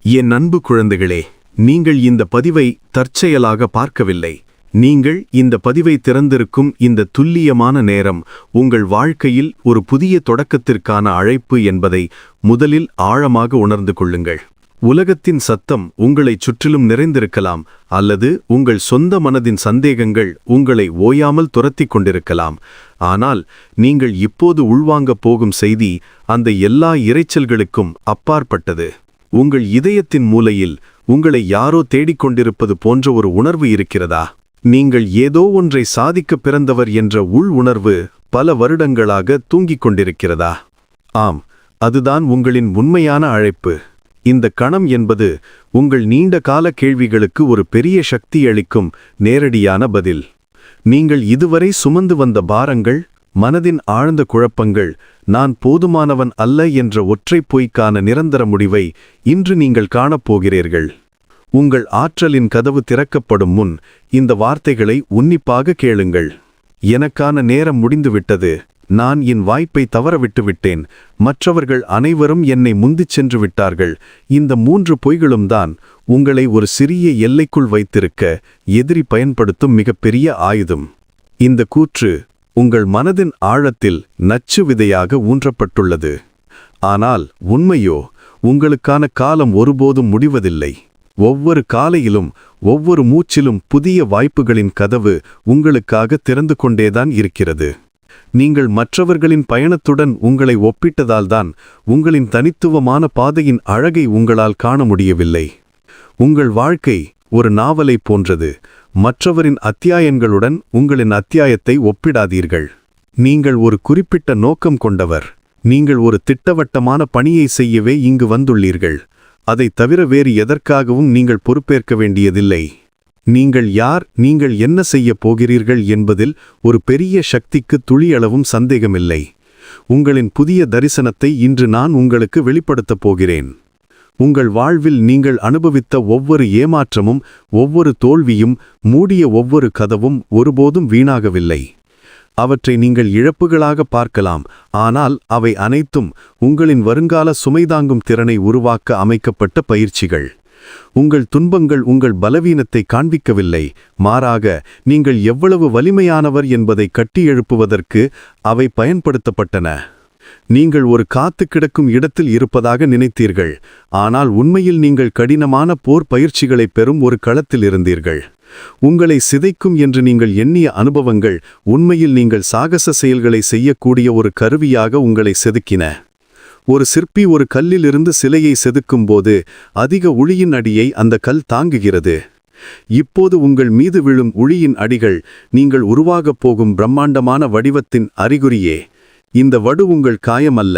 என் அன்பு குழந்தைகளே, நீங்கள் இந்த பதிவை தற்செயலாக பார்க்கவில்லை. நீங்கள் இந்த பதிவை திறந்திருக்கும் இந்த துல்லியமான நேரம் உங்கள் வாழ்க்கையில் ஒரு புதிய தொடக்கத்திற்கான அழைப்பு என்பதை முதலில் ஆழமாக உணர்ந்து கொள்ளுங்கள். உலகத்தின் சத்தம் உங்களைச் சுற்றிலும் நிறைந்திருக்கலாம், அல்லது உங்கள் சொந்த மனதின் சந்தேகங்கள் உங்களை ஓயாமல் துரத்திக் கொண்டிருக்கலாம். ஆனால் நீங்கள் இப்போது உள்வாங்கப் போகும் செய்தி அந்த எல்லா இரைச்சல்களுக்கும் அப்பாற்பட்டது. உங்கள் இதயத்தின் மூலையில் உங்களை யாரோ தேடிக்கொண்டிருப்பது போன்ற ஒரு உணர்வு இருக்கிறதா? நீங்கள் ஏதோ ஒன்றை சாதிக்க பிறந்தவர் என்ற உள் உணர்வு பல வருடங்களாக தூங்கிக் கொண்டிருக்கிறதா? ஆம், அதுதான் உங்களின் உண்மையான அழைப்பு. இந்த கணம் என்பது உங்கள் நீண்ட கால கேள்விகளுக்கு ஒரு பெரிய சக்தி அளிக்கும் நேரடியான பதில். நீங்கள் இதுவரை சுமந்து வந்த பாரங்கள், மனதின் ஆழ்ந்த குழப்பங்கள், நான் போதுமானவன் அல்ல என்ற ஒற்றைப் பொய்க்கான நிரந்தர முடிவை இன்று நீங்கள் காணப்போகிறீர்கள். உங்கள் ஆற்றலின் கதவு திறக்கப்படும் முன் இந்த வார்த்தைகளை உன்னிப்பாக கேளுங்கள். எனக்கான நேரம் முடிந்துவிட்டது. நான் என் வாய்ப்பை தவறவிட்டுவிட்டேன். மற்றவர்கள் அனைவரும் என்னை முந்திச் சென்று விட்டார்கள். இந்த 3 பொய்களும் தான் உங்களை ஒரு சிறிய எல்லைக்குள் வைத்திருக்க எதிரி பயன்படுத்தும் மிகப்பெரிய ஆயுதம். இந்த கூற்று உங்கள் மனதின் ஆழத்தில் நச்சு விதையாக ஊன்றப்பட்டுள்ளது. ஆனால் உண்மையோ, உங்களுக்கான காலம் ஒருபோதும் முடிவதில்லை. ஒவ்வொரு காலையிலும் ஒவ்வொரு மூச்சிலும் புதிய வாய்ப்புகளின் கதவு உங்களுக்காக திறந்து கொண்டேதான் இருக்கிறது. நீங்கள் மற்றவர்களின் பயணத்துடன் உங்களை ஒப்பிட்டதால்தான் உங்களின் தனித்துவமான பாதையின் அழகை உங்களால் காண முடியவில்லை. உங்கள் வாழ்க்கை ஒரு நாவலை போன்றது. மற்றவரின் அத்தியாயங்களுடன் உங்களின் அத்தியாயத்தை ஒப்பிடாதீர்கள். நீங்கள் ஒரு குறிப்பிட்ட நோக்கம் கொண்டவர். நீங்கள் ஒரு திட்டவட்டமான பணியை செய்யவே இங்கு வந்துள்ளீர்கள். அதை தவிர வேறு எதற்காகவும் நீங்கள் பொறுப்பேற்க வேண்டியதில்லை. நீங்கள் யார், நீங்கள் என்ன செய்யப் போகிறீர்கள் என்பதில் ஒரு பெரிய சக்திக்கு துளியளவும் சந்தேகமில்லை. உங்களின் புதிய தரிசனத்தை இன்று நான் உங்களுக்கு வெளிப்படுத்தப் போகிறேன். உங்கள் வாழ்வில் நீங்கள் அனுபவித்த ஒவ்வொரு ஏமாற்றமும், ஒவ்வொரு தோல்வியும், மூடிய ஒவ்வொரு கதவும் ஒருபோதும் வீணாகவில்லை. அவற்றை நீங்கள் இழப்புகளாக பார்க்கலாம், ஆனால் அவை அனைத்தும் உங்களின் வருங்கால சுமைதாங்கும் திறனை உருவாக்க அமைக்கப்பட்ட பயிற்சிகள். உங்கள் துன்பங்கள் உங்கள் பலவீனத்தை காண்பிக்கவில்லை, மாறாக நீங்கள் எவ்வளவு வலிமையானவர் என்பதை கட்டியெழுப்புவதற்கு அவை பயன்படுத்தப்பட்டன. நீங்கள் ஒரு காத்து கிடக்கும் இடத்தில் இருப்பதாக நினைத்தீர்கள், ஆனால் உண்மையில் நீங்கள் கடினமான போர் பயிற்சிகளை பெறும் ஒரு களத்தில் இருந்தீர்கள். உங்களை சிதைக்கும் என்று நீங்கள் எண்ணிய அனுபவங்கள் உண்மையில் நீங்கள் சாகச செயல்களை செய்யக்கூடிய ஒரு கருவியாக உங்களை செதுக்கின. ஒரு சிற்பி ஒரு கல்லிலிருந்து சிலையை செதுக்கும்போது அதிக உளியின் அடியை அந்த கல் தாங்குகிறது. இப்போது உங்கள் மீது விழும் உளியின் அடிகள் நீங்கள் உருவாகப் போகும் பிரம்மாண்டமான வடிவத்தின் அறிகுறியே. இந்த வடு உங்கள் காயம் அல்ல,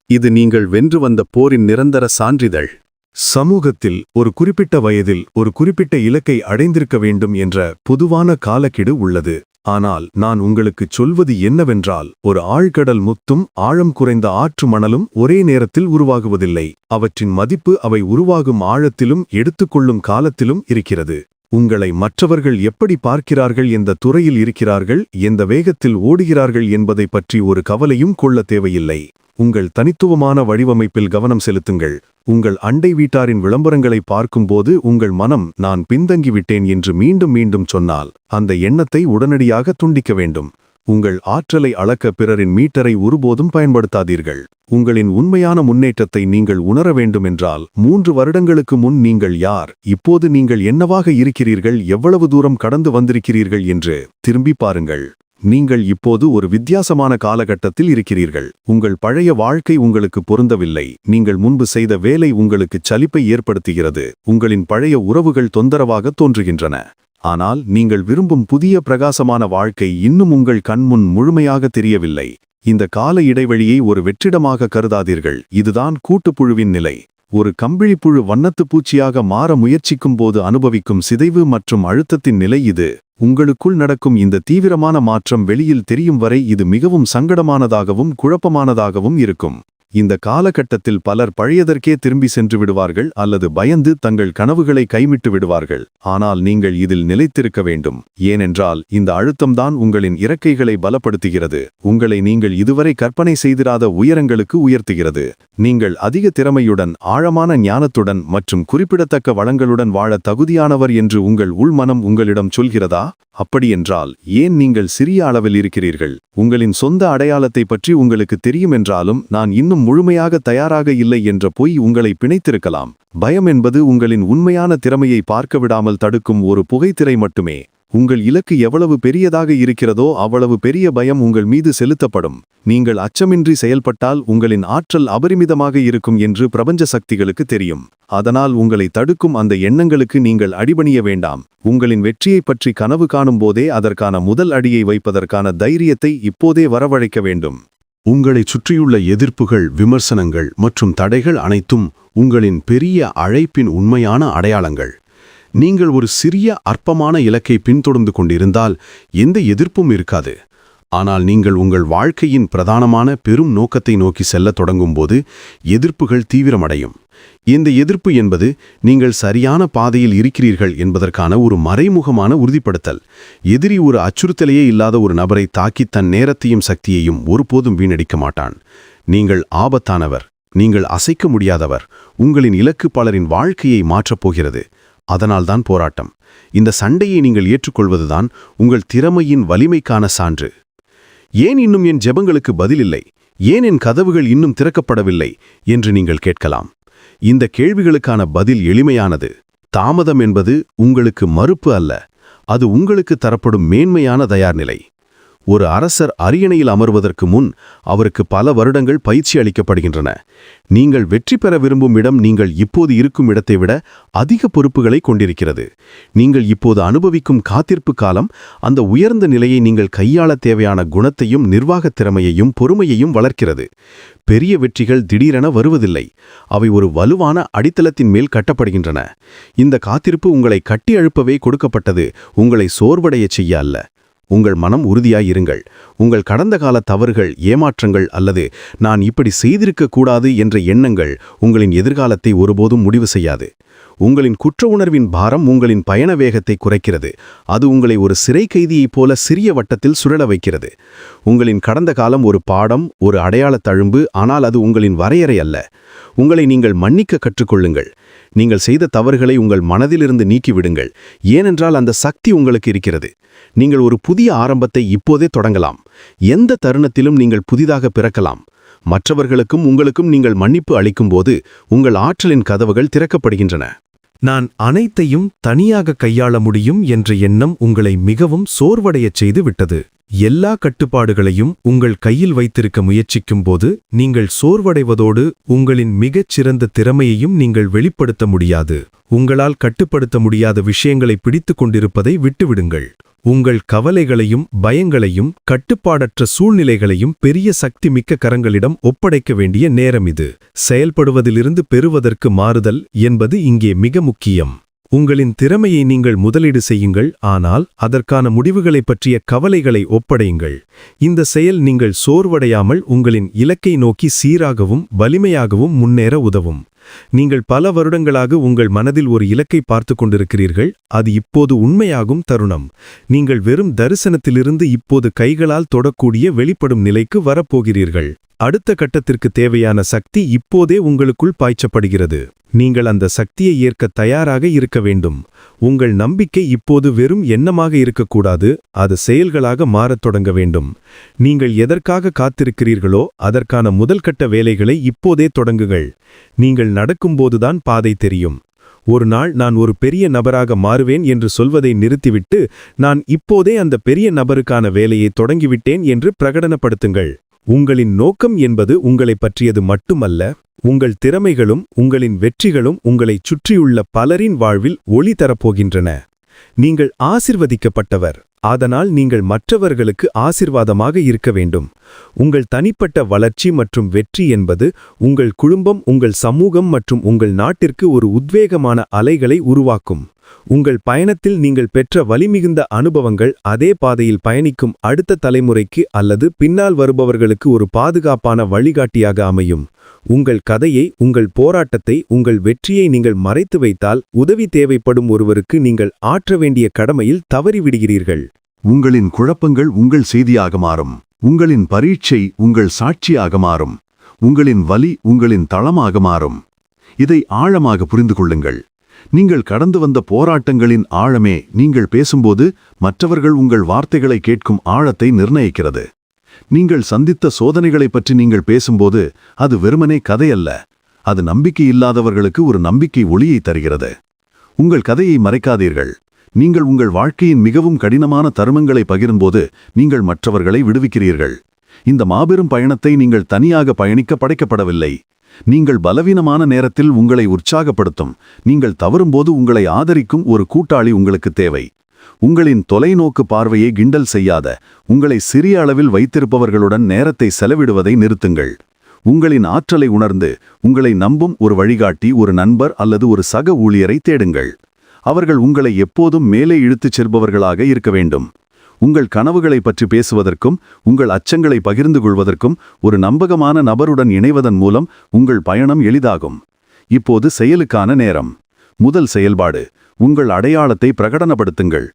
இது நீங்கள் வென்று வந்த போரின் நிரந்தர சான்றிதழ். சமூகத்தில் ஒரு குறிப்பிட்ட வயதில் ஒரு குறிப்பிட்ட இலக்கை அடைந்திருக்க வேண்டும் என்ற பொதுவான காலக்கெடு உள்ளது. ஆனால் நான் உங்களுக்குச் சொல்வது என்னவென்றால், ஒரு ஆழ்கடல் முத்தும் ஆழம் குறைந்த ஆற்று மணலும் ஒரே நேரத்தில் உருவாகுவதில்லை. அவற்றின் மதிப்பு அவை உருவாகும் ஆழத்திலும் எடுத்துக்கொள்ளும் காலத்திலும் இருக்கிறது. உங்களை மற்றவர்கள் எப்படி பார்க்கிறார்கள், எந்த துறையில் இருக்கிறார்கள், எந்த வேகத்தில் ஓடுகிறார்கள் என்பதை பற்றி ஒரு கவலையும் கொள்ள தேவையில்லை. உங்கள் தனித்துவமான வடிவமைப்பில் கவனம் செலுத்துங்கள். உங்கள் அண்டை வீட்டாரின் விளம்பரங்களை பார்க்கும்போது உங்கள் மனம் நான் பின்தங்கிவிட்டேன் என்று மீண்டும் மீண்டும் சொன்னால், அந்த எண்ணத்தை உடனடியாக துண்டிக்க வேண்டும். உங்கள் ஆற்றலை அளக்க பிறரின் மீட்டரை ஒருபோதும் பயன்படுத்தாதீர்கள். உங்களின் உண்மையான முன்னேற்றத்தை நீங்கள் உணர வேண்டுமென்றால் 3 வருடங்களுக்கு முன் நீங்கள் யார், இப்போது நீங்கள் என்னவாக இருக்கிறீர்கள், எவ்வளவு தூரம் கடந்து வந்திருக்கிறீர்கள் என்று திரும்பி பாருங்கள். நீங்கள் இப்போது ஒரு வித்தியாசமான காலகட்டத்தில் இருக்கிறீர்கள். உங்கள் பழைய வாழ்க்கை உங்களுக்கு பொருந்தவில்லை. நீங்கள் முன்பு செய்த வேலை உங்களுக்கு சலிப்பை ஏற்படுத்துகிறது. உங்களின் பழைய உறவுகள் தொந்தரவாக தோன்றுகின்றன. ஆனால் நீங்கள் விரும்பும் புதிய பிரகாசமான வாழ்க்கை இன்னும் உங்கள் கண்முன் முழுமையாக தெரியவில்லை. இந்த கால இடைவெளியை ஒரு வெற்றிடமாக கருதாதீர்கள். இதுதான் கூட்டுப்புழுவின் நிலை. ஒரு கம்பிழிப்புழு வண்ணத்து பூச்சியாக மாற முயற்சிக்கும் போது அனுபவிக்கும் சிதைவு மற்றும் அழுத்தத்தின் நிலை இது. உங்களுக்குள் நடக்கும் இந்த தீவிரமான மாற்றம் வெளியில் தெரியும் வரை இது மிகவும் சங்கடமானதாகவும் குழப்பமானதாகவும் இருக்கும். இந்த காலகட்டத்தில் பலர் பழையதற்கே திரும்பி சென்று விடுவார்கள் அல்லது பயந்து தங்கள் கனவுகளை கைவிட்டு விடுவார்கள். ஆனால் நீங்கள் இதில் நிலைத்திருக்க வேண்டும். ஏனென்றால் இந்த அழுத்தம்தான் உங்களின் இறக்கைகளை பலப்படுத்துகிறது, உங்களை நீங்கள் இதுவரை கற்பனை செய்திராத உயரங்களுக்கு உயர்த்துகிறது. நீங்கள் அதிக திறமையுடன், ஆழமான ஞானத்துடன் மற்றும் குறிப்பிடத்தக்க வளங்களுடன் வாழ தகுதியானவர் என்று உங்கள் உள்மனம் உங்களிடம் சொல்கிறதா? அப்படியென்றால் ஏன் நீங்கள் சிறிய அளவில் இருக்கிறீர்கள்? உங்களின் சொந்த அடையாளத்தை பற்றி உங்களுக்கு தெரியும் என்றாலும் நான் இன்னும் முழுமையாக தயாராக இல்லை என்ற பொய் உங்களை பிணைத்திருக்கலாம். பயம் என்பது உங்களின் உண்மையான திறமையை பார்க்க விடாமல் தடுக்கும் ஒரு புகைத்திரை மட்டுமே. உங்கள் இலக்கு எவ்வளவு பெரியதாக இருக்கிறதோ அவ்வளவு பெரிய பயம் உங்கள் மீது செலுத்தப்படும். நீங்கள் அச்சமின்றி செயல்பட்டால் உங்களின் ஆற்றல் அபரிமிதமாக இருக்கும் என்று பிரபஞ்ச சக்திகளுக்கு தெரியும். அதனால் உங்களை தடுக்கும் அந்த எண்ணங்களுக்கு நீங்கள் அடிபணிய வேண்டாம். உங்களின் வெற்றியை பற்றி கனவு காணும் போதே அதற்கான முதல் அடியை வைப்பதற்கான தைரியத்தை இப்போதே வரவழைக்க வேண்டும். உங்களைச் சுற்றியுள்ள எதிர்ப்புகள், விமர்சனங்கள் மற்றும் தடைகள் அனைத்தும் உங்களின் பெரிய அழைப்பின் உண்மையான அடையாளங்கள். நீங்கள் ஒரு சிறிய அற்பமான இலக்கை பின்தொடர்ந்து கொண்டிருந்தால் எந்த எதிர்ப்பும் இருக்காது. ஆனால் நீங்கள் உங்கள் வாழ்க்கையின் பிரதானமான பெரும் நோக்கத்தை நோக்கி செல்லத் தொடங்கும்போது எதிர்ப்புகள் தீவிரமடையும். இந்த எதிர்ப்பு என்பது நீங்கள் சரியான பாதையில் இருக்கிறீர்கள் என்பதற்கான ஒரு மறைமுகமான உறுதிப்படுத்தல். எதிரி ஒரு அச்சுறுத்தலையே இல்லாத ஒரு நபரை தாக்கி தன் நேரத்தையும் சக்தியையும் ஒருபோதும் வீணடிக்க மாட்டான். நீங்கள் ஆபத்தானவர், நீங்கள் அசைக்க முடியாதவர். உங்களின் இலக்கு பலரின் வாழ்க்கையை மாற்றப் போகிறது. அதனால்தான் போராட்டம். இந்த சண்டையை நீங்கள் ஏற்றுக்கொள்வதுதான் உங்கள் திறமையின் வலிமைக்கான சான்று. ஏன் இன்னும் என் ஜெபங்களுக்கு பதிலில்லை? ஏன் என் கதவுகள் இன்னும் திறக்கப்படவில்லை என்று நீங்கள் கேட்கலாம். இந்த கேள்விகளுக்கான பதில் எளிமையானது. தாமதம் என்பது உங்களுக்கு மறுப்பு அல்ல, அது உங்களுக்கு தரப்படும் மேன்மையான தயார்நிலை. ஒரு அரசர் அரியணையில் அமர்வதற்கு முன் அவருக்கு பல வருடங்கள் பயிற்சி அளிக்கப்படுகின்றன. நீங்கள் வெற்றி பெற விரும்பும் இடம் நீங்கள் இப்போது இருக்கும் இடத்தை விட அதிக பொறுப்புகளை கொண்டிருக்கிறது. நீங்கள் இப்போது அனுபவிக்கும் காத்திருப்பு காலம் அந்த உயர்ந்த நிலையை நீங்கள் கையாள தேவையான குணத்தையும் நிர்வாகத் திறமையையும் பொறுமையையும் வளர்க்கிறது. பெரிய வெற்றிகள் திடீரென வருவதில்லை, அவை ஒரு வலுவான அடித்தளத்தின் மேல் கட்டப்படுகின்றன. இந்த காத்திருப்பு உங்களை கட்டி எழுப்பவே கொடுக்கப்பட்டது, உங்களை சோர்வடையச் செய்ய அல்ல. உங்கள் மனம் உறுதியாயிருங்கள். உங்கள் கடந்த கால தவறுகள், ஏமாற்றங்கள் அல்லது நான் இப்படி செய்திருக்க கூடாது என்ற எண்ணங்கள் உங்களின் எதிர்காலத்தை ஒருபோதும் முடிவு செய்யாது. உங்களின் குற்ற உணர்வின் பாரம் உங்களின் பயண வேகத்தை குறைக்கிறது. அது உங்களை ஒரு சிறை கைதியைப் போல சிறிய வட்டத்தில் சுழல வைக்கிறது. உங்களின் கடந்த காலம் ஒரு பாடம், ஒரு அடையாள தழும்பு, ஆனால் அது உங்களின் வரையறை அல்ல. உங்களை நீங்கள் மன்னிக்க கற்றுக்கொள்ளுங்கள். நீங்கள் செய்த தவறுகளை உங்கள் மனதிலிருந்து நீக்கிவிடுங்கள். ஏனென்றால் அந்த சக்தி உங்களுக்கு இருக்கிறது. நீங்கள் ஒரு புதிய ஆரம்பத்தை இப்போதே தொடங்கலாம். எந்த தருணத்திலும் நீங்கள் புதிதாக பிறக்கலாம். மற்றவர்களுக்கும் உங்களுக்கும் நீங்கள் மன்னிப்பு அளிக்கும்போது உங்கள் ஆற்றலின் கதவுகள் திறக்கப்படுகின்றன. நான் அனைத்தையும் தனியாக கையாள முடியும் என்ற எண்ணம் உங்களை மிகவும் சோர்வடையச் செய்து விட்டது. எல்லா கட்டுப்பாடுகளையும் உங்கள் கையில் வைத்திருக்க முயற்சிக்கும்போது நீங்கள் சோர்வடைவதோடு உங்களின் மிகச் சிறந்த திறமையையும் நீங்கள் வெளிப்படுத்த முடியாது. உங்களால் கட்டுப்படுத்த முடியாத விஷயங்களை பிடித்து கொண்டிருப்பதை விட்டுவிடுங்கள். உங்கள் கவலைகளையும் பயங்களையும் கட்டுப்பாடற்ற சூழ்நிலைகளையும் பெரிய சக்தி மிக்க கரங்களிடம் ஒப்படைக்க வேண்டிய நேரம் இது. செயல்படுவதிலிருந்து பெறுவதற்கு மாறுதல் என்பது இங்கே மிக முக்கியம். உங்களின் திறமையை நீங்கள் முதலீடு செய்யுங்கள், ஆனால் அதற்கான முடிவுகளைப் பற்றிய கவலைகளை ஒப்படையுங்கள். இந்த செயல் நீங்கள் சோர்வடையாமல் உங்களின் இலக்கை நோக்கி சீராகவும் வலிமையாகவும் முன்னேற உதவும். நீங்கள் பல வருடங்களாக உங்கள் மனதில் ஒரு இலக்கை பார்த்து கொண்டிருக்கிறீர்கள். அது இப்போது உண்மையாகும் தருணம். நீங்கள் வெறும் தரிசனத்திலிருந்து இப்போது கைகளால் தொடக்கூடிய வெளிப்படும் நிலைக்கு வரப்போகிறீர்கள். அடுத்த கட்டத்திற்கு தேவையான சக்தி இப்போதே உங்களுக்குள் பாய்ச்சப்படுகிறது. நீங்கள் அந்த சக்தியை ஏற்க தயாராக இருக்க வேண்டும். உங்கள் நம்பிக்கை இப்போது வெறும் எண்ணமாக இருக்கக்கூடாது, அது செயல்களாக மாறத் தொடங்க வேண்டும். நீங்கள் எதற்காக காத்திருக்கிறீர்களோ அதற்கான முதல் கட்ட வேலைகளை இப்போதே தொடங்குங்கள். நீங்கள் நடக்கும்போதுதான் பாதை தெரியும். ஒரு நாள் நான் ஒரு பெரிய நபராக மாறுவேன் என்று சொல்வதை நிறுத்திவிட்டு, நான் இப்போதே அந்த பெரிய நபருக்கான வேலையை தொடங்கிவிட்டேன் என்று பிரகடனப்படுத்துங்கள். உங்களின் நோக்கம் என்பது உங்களைப் பற்றியது மட்டுமல்ல. உங்கள் திறமைகளும் உங்களின் வெற்றிகளும் உங்களைச் சுற்றியுள்ள பலரின் வாழ்வில் ஒளி தரப்போகின்றன. நீங்கள் ஆசிர்வதிக்கப்பட்டவர், அதனால் நீங்கள் மற்றவர்களுக்கு ஆசீர்வாதமாக இருக்க வேண்டும். உங்கள் தனிப்பட்ட வளர்ச்சி மற்றும் வெற்றி என்பது உங்கள் குடும்பம், உங்கள் சமூகம் மற்றும் உங்கள் நாட்டிற்கு ஒரு உத்வேகமான அலைகளை உருவாக்கும். உங்கள் பயணத்தில் நீங்கள் பெற்ற வலிமிகுந்த அனுபவங்கள் அதே பாதையில் பயணிக்கும் அடுத்த தலைமுறைக்கு அல்லது பின்னால் வருபவர்களுக்கு ஒரு பாதுகாப்பான வழிகாட்டியாக அமையும். உங்கள் கதையை, உங்கள் போராட்டத்தை, உங்கள் வெற்றியை நீங்கள் மறைத்து வைத்தால் உதவி தேவைப்படும் ஒருவருக்கு நீங்கள் ஆற்ற வேண்டிய கடமையில் தவறிவிடுகிறீர்கள். உங்களின் குழப்பங்கள் உங்கள் செய்தியாக மாறும். உங்களின் பரீட்சை உங்கள் சாட்சியாக மாறும். உங்களின் வலி உங்களின் தளமாக மாறும். இதை ஆழமாக புரிந்து கொள்ளுங்கள். நீங்கள் கடந்து வந்த போராட்டங்களின் ஆழமே நீங்கள் பேசும்போது மற்றவர்கள் உங்கள் வார்த்தைகளை கேட்கும் ஆழத்தை நிர்ணயிக்கிறது. நீங்கள் சந்தித்த சோதனைகளைப் பற்றி நீங்கள் பேசும்போது அது வெறுமனே கதையல்ல, அது நம்பிக்கையில்லாதவர்களுக்கு ஒரு நம்பிக்கை ஒளியை தருகிறது. உங்கள் கதையை மறைக்காதீர்கள். நீங்கள் உங்கள் வாழ்க்கையின் மிகவும் கடினமான தருணங்களை பகிரும்போது நீங்கள் மற்றவர்களை விடுவிக்கிறீர்கள். இந்த மாபெரும் பயணத்தை நீங்கள் தனியாக பயணிக்க படைக்கப்படவில்லை. நீங்கள் பலவீனமான நேரத்தில் உங்களை உற்சாகப்படுத்தும், நீங்கள் தவறும்போது உங்களை ஆதரிக்கும் ஒரு கூட்டாளி உங்களுக்கு தேவை. உங்களின் தொலைநோக்கு பார்வையை கிண்டல் செய்யாத, உங்களை சிறிய அளவில் வைத்திருப்பவர்களுடன் நேரத்தை செலவிடுவதை நிறுத்துங்கள். உங்களின் ஆற்றலை உணர்ந்து உங்களை நம்பும் ஒரு வழிகாட்டி, ஒரு நண்பர் அல்லது ஒரு சக ஊழியரை தேடுங்கள். அவர்கள் உங்களை எப்போதும் மேலே இழுத்துச் செல்பவர்களாக இருக்க வேண்டும். உங்கள் கனவுகளை பற்றி பேசுவதற்கும் உங்கள் அச்சங்களை பகிர்ந்து கொள்வதற்கும் ஒரு நம்பகமான நபருடன் இணைவதன் மூலம் உங்கள் பயணம் எளிதாகும். இப்போது செயலுக்கான நேரம். முதல் செயல்பாடு, உங்கள் அடையாளத்தை பிரகடனப்படுத்துங்கள்.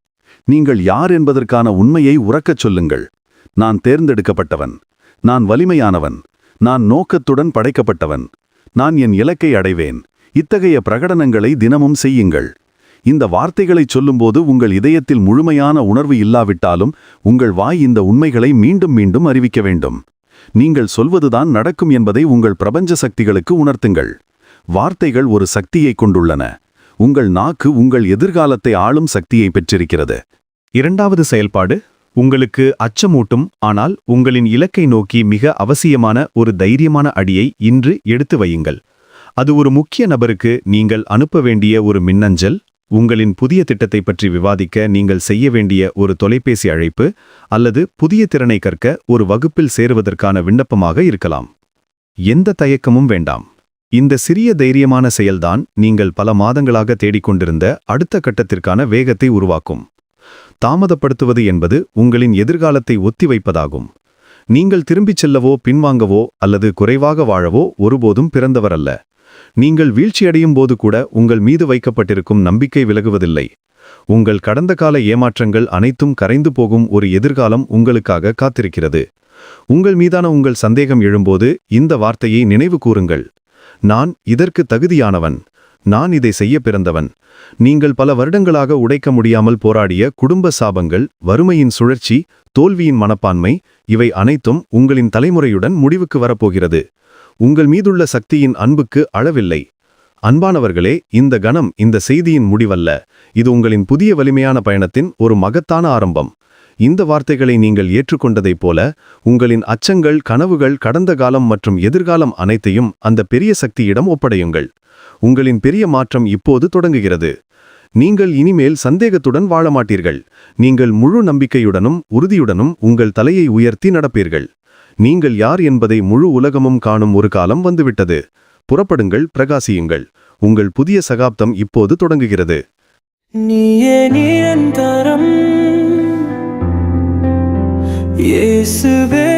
நீங்கள் யார் என்பதற்கான உண்மையை உரக்கச் சொல்லுங்கள். நான் தேர்ந்தெடுக்கப்பட்டவன். நான் வலிமையானவன். நான் நோக்கத்துடன் படைக்கப்பட்டவன். நான் என் இலக்கை அடைவேன். இத்தகைய பிரகடனங்களை தினமும் செய்யுங்கள். இந்த வார்த்தைகளைச் சொல்லும்போது உங்கள் இதயத்தில் முழுமையான உணர்வு இல்லாவிட்டாலும் உங்கள் வாய் இந்த உண்மைகளை மீண்டும் மீண்டும் அறிவிக்க வேண்டும். நீங்கள் சொல்வதுதான் நடக்கும் என்பதை உங்கள் பிரபஞ்ச சக்திகளுக்கு உணர்த்துங்கள். வார்த்தைகள் ஒரு சக்தியை கொண்டுள்ளன. உங்கள் நாக்கு உங்கள் எதிர்காலத்தை ஆளும் சக்தியை பெற்றிருக்கிறது. இரண்டாவது செயல்பாடு, உங்களுக்கு அச்சமூட்டும் ஆனால் உங்களின் இலக்கை நோக்கி மிக அவசியமான ஒரு தைரியமான அடியை இன்று எடுத்து வையுங்கள். அது ஒரு முக்கிய நபருக்கு நீங்கள் அனுப்ப வேண்டிய ஒரு மின்னஞ்சல், உங்களின் புதிய திட்டத்தை பற்றி விவாதிக்க நீங்கள் செய்ய வேண்டிய ஒரு தொலைபேசி அழைப்பு, அல்லது புதிய திறனை கற்க ஒரு வகுப்பில் சேருவதற்கான விண்ணப்பமாக இருக்கலாம். எந்த தயக்கமும் வேண்டாம். இந்த சிறிய தைரியமான செயல்தான் நீங்கள் பல மாதங்களாக தேடிக்கொண்டிருந்த அடுத்த கட்டத்திற்கான வேகத்தை உருவாக்கும். தாமதப்படுத்துவது என்பது உங்களின் எதிர்காலத்தை ஒத்திவைப்பதாகும். நீங்கள் திரும்பிச் செல்லவோ பின்வாங்கவோ அல்லது குறைவாக வாழவோ ஒருபோதும் பிறந்தவரல்ல. நீங்கள் வீழ்ச்சியடையும் போது கூட உங்கள் மீது வைக்கப்பட்டிருக்கும் நம்பிக்கை விலகுவதில்லை. உங்கள் கடந்த கால ஏமாற்றங்கள் அனைத்தும் கரைந்து போகும் ஒரு எதிர்காலம் உங்களுக்காக காத்திருக்கிறது. உங்கள் மீதான உங்கள் சந்தேகம் எழும்போது இந்த வார்த்தையை நினைவு கூறுங்கள். நான் இதற்கு தகுதியானவன். நான் இதை செய்ய பிறந்தவன். நீங்கள் பல வருடங்களாக உடைக்க முடியாமல் போராடிய குடும்ப சாபங்கள், வறுமையின் சுழற்சி, தோல்வியின் மனப்பான்மை, இவை அனைத்தும் உங்களின் தலைமுறையுடன் முடிவுக்கு வரப்போகிறது. உங்கள் மீதுள்ள சக்தியின் அன்புக்கு அளவில்லை. அன்பானவர்களே, இந்த கணம் இந்த செய்தியின் முடிவல்ல. இது உங்களின் புதிய வலிமையான பயணத்தின் ஒரு மகத்தான ஆரம்பம். இந்த வார்த்தைகளை நீங்கள் ஏற்றுக்கொண்டதைப் போல உங்களின் அச்சங்கள், கனவுகள், கடந்த காலம் மற்றும் எதிர்காலம் அனைத்தையும் அந்த பெரிய சக்தியிடம் ஒப்படையுங்கள். உங்களின் பெரிய மாற்றம் இப்போது தொடங்குகிறது. நீங்கள் இனிமேல் சந்தேகத்துடன் வாழ மாட்டீர்கள். நீங்கள் முழு நம்பிக்கையுடனும் உறுதியுடனும் உங்கள் தலையை உயர்த்தி நடப்பீர்கள். நீங்கள் யார் என்பதை முழு உலகமும் காணும் ஒரு காலம் வந்துவிட்டது. புறப்படுங்கள், பிரகாசியுங்கள். உங்கள் புதிய சகாப்தம் இப்போது தொடங்குகிறது. நீயே நிரந்தரம், இயேசுவே.